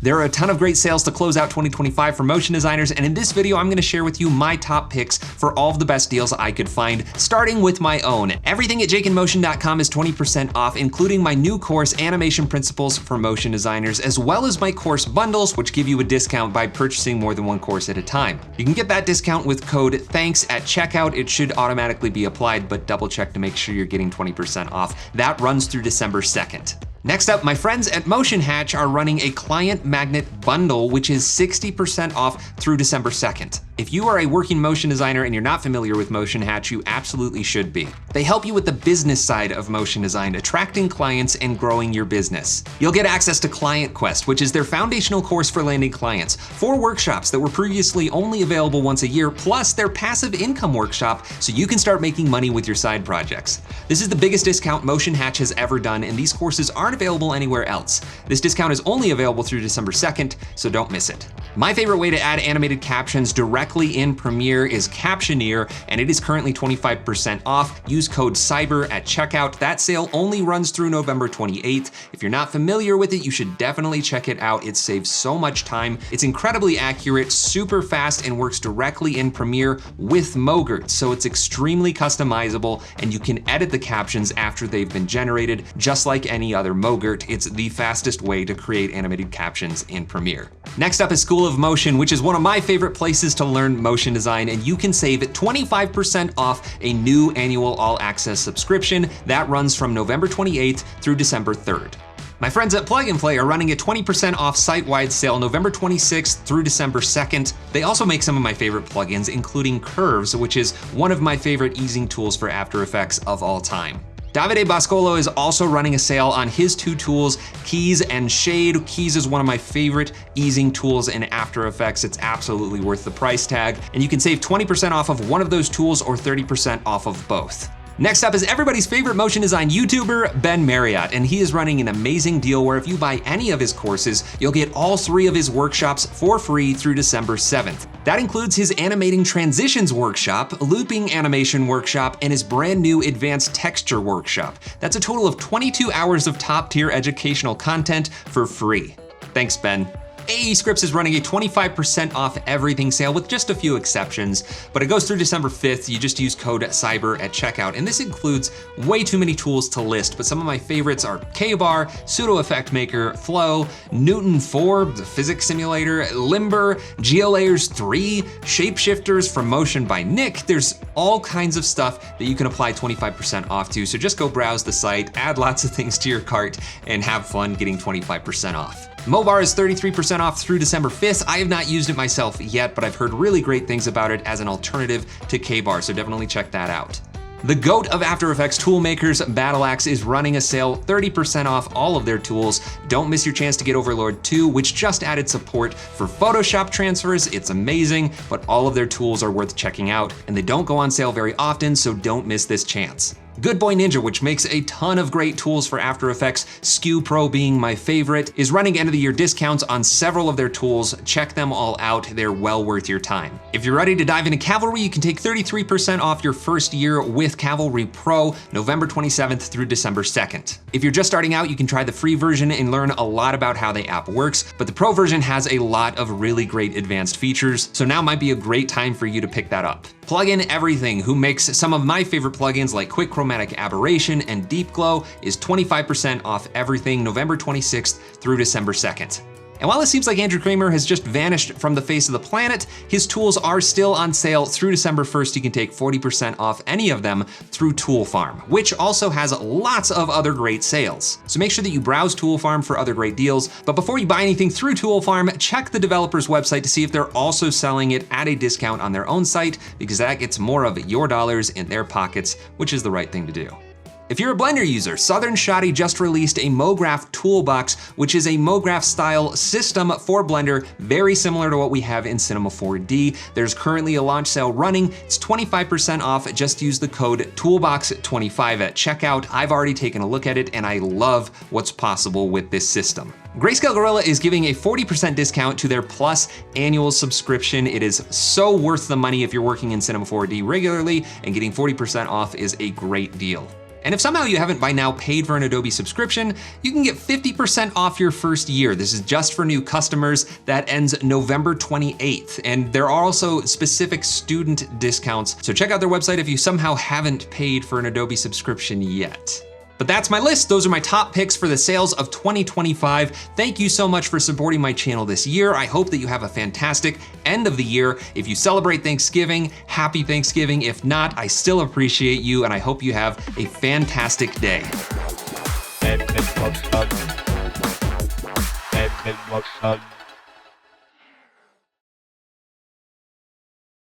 There are a ton of great sales to close out 2025 for motion designers, and in this video, I'm gonna share with you my top picks for all of the best deals I could find, starting with my own. Everything at jacenmotion.com is 20% off, including my new course, Animation Principles for Motion Designers, as well as my course bundles, which give you a discount by purchasing more than one course at a time. You can get that discount with code THANKS at checkout. It should automatically be applied, but double check to make sure you're getting 20% off. That runs through December 2nd. Next up, my friends at Motion Hatch are running a client magnet bundle, which is 60% off through December 2nd. If you are a working motion designer and you're not familiar with Motion Hatch, you absolutely should be. They help you with the business side of motion design, attracting clients and growing your business. You'll get access to Client Quest, which is their foundational course for landing clients, 4 workshops that were previously only available once a year, plus their passive income workshop, so you can start making money with your side projects. This is the biggest discount Motion Hatch has ever done, and these courses aren't available anywhere else. This discount is only available through December 2nd, so don't miss it. My favorite way to add animated captions directly in Premiere is Captioneer, and it is currently 25% off. Use code CYBER at checkout. That sale only runs through November 28th. If you're not familiar with it, you should definitely check it out. It saves so much time. It's incredibly accurate, super fast, and works directly in Premiere with Mograph, so it's extremely customizable, and you can edit the captions after they've been generated, just like any other Mograph. It's the fastest way to create animated captions in Premiere. Next up is School of Motion, which is one of my favorite places to learn motion design, and you can save 25% off a new annual all-access subscription that runs from November 28th through December 3rd. My friends at Plug and Play are running a 20% off site-wide sale November 26th through December 2nd. They also make some of my favorite plugins, including Curves, which is one of my favorite easing tools for After Effects of all time. Davide Boscolo is also running a sale on his 2 tools, Keys and Shade. Keys is one of my favorite easing tools in After Effects. It's absolutely worth the price tag, and you can save 20% off of one of those tools or 30% off of both. Next up is everybody's favorite motion design YouTuber, Ben Marriott, and he is running an amazing deal where if you buy any of his courses, you'll get all 3 of his workshops for free through December 7th. That includes his animating transitions workshop, looping animation workshop, and his brand new advanced texture workshop. That's a total of 22 hours of top-tier educational content for free. Thanks, Ben. Aescripts is running a 25% off everything sale with just a few exceptions, but it goes through December 5th. You just use code CYBER at checkout, and this includes way too many tools to list, but some of my favorites are K-Bar, Pseudo Effect Maker, Flow, Newton 4, the physics simulator, Limber, GeoLayers 3, Shapeshifters from Motion by Nick. There's all kinds of stuff that you can apply 25% off to, so just go browse the site, add lots of things to your cart, and have fun getting 25% off. Mobar is 33% off through December 5th. I have not used it myself yet, but I've heard really great things about it as an alternative to K-Bar, so definitely check that out. The GOAT of After Effects tool makers, Battle Axe, is running a sale, 30% off all of their tools. Don't miss your chance to get Overlord 2, which just added support for Photoshop transfers. It's amazing, but all of their tools are worth checking out, and they don't go on sale very often, so don't miss this chance. Good Boy Ninja, which makes a ton of great tools for After Effects, SKU Pro being my favorite, is running end of the year discounts on several of their tools. Check them all out, they're well worth your time. If you're ready to dive into Cavalry, you can take 33% off your first year with Cavalry Pro, November 27th through December 2nd. If you're just starting out, you can try the free version and learn a lot about how the app works, but the Pro version has a lot of really great advanced features, so now might be a great time for you to pick that up. Plugin Everything, who makes some of my favorite plugins like Quick Chromatic Aberration and Deep Glow, is 25% off everything November 26th through December 2nd. And while it seems like Andrew Kramer has just vanished from the face of the planet, his tools are still on sale through December 1st. You can take 40% off any of them through Tool Farm, which also has lots of other great sales. So make sure that you browse Tool Farm for other great deals. But before you buy anything through Tool Farm, check the developer's website to see if they're also selling it at a discount on their own site, because that gets more of your dollars in their pockets, which is the right thing to do. If you're a Blender user, Southern Shoddy just released a Mograph toolbox, which is a Mograph style system for Blender, very similar to what we have in Cinema 4D. There's currently a launch sale running. It's 25% off. Just use the code Toolbox25 at checkout. I've already taken a look at it and I love what's possible with this system. Grayscale Gorilla is giving a 40% discount to their Plus annual subscription. It is so worth the money if you're working in Cinema 4D regularly, and getting 40% off is a great deal. And if somehow you haven't by now paid for an Adobe subscription, you can get 50% off your first year. This is just for new customers. That ends November 28th. And there are also specific student discounts. So check out their website if you somehow haven't paid for an Adobe subscription yet. But that's my list. Those are my top picks for the sales of 2025. Thank you so much for supporting my channel this year. I hope that you have a fantastic end of the year. If you celebrate Thanksgiving, happy Thanksgiving. If not, I still appreciate you and I hope you have a fantastic day. Jacen Motion.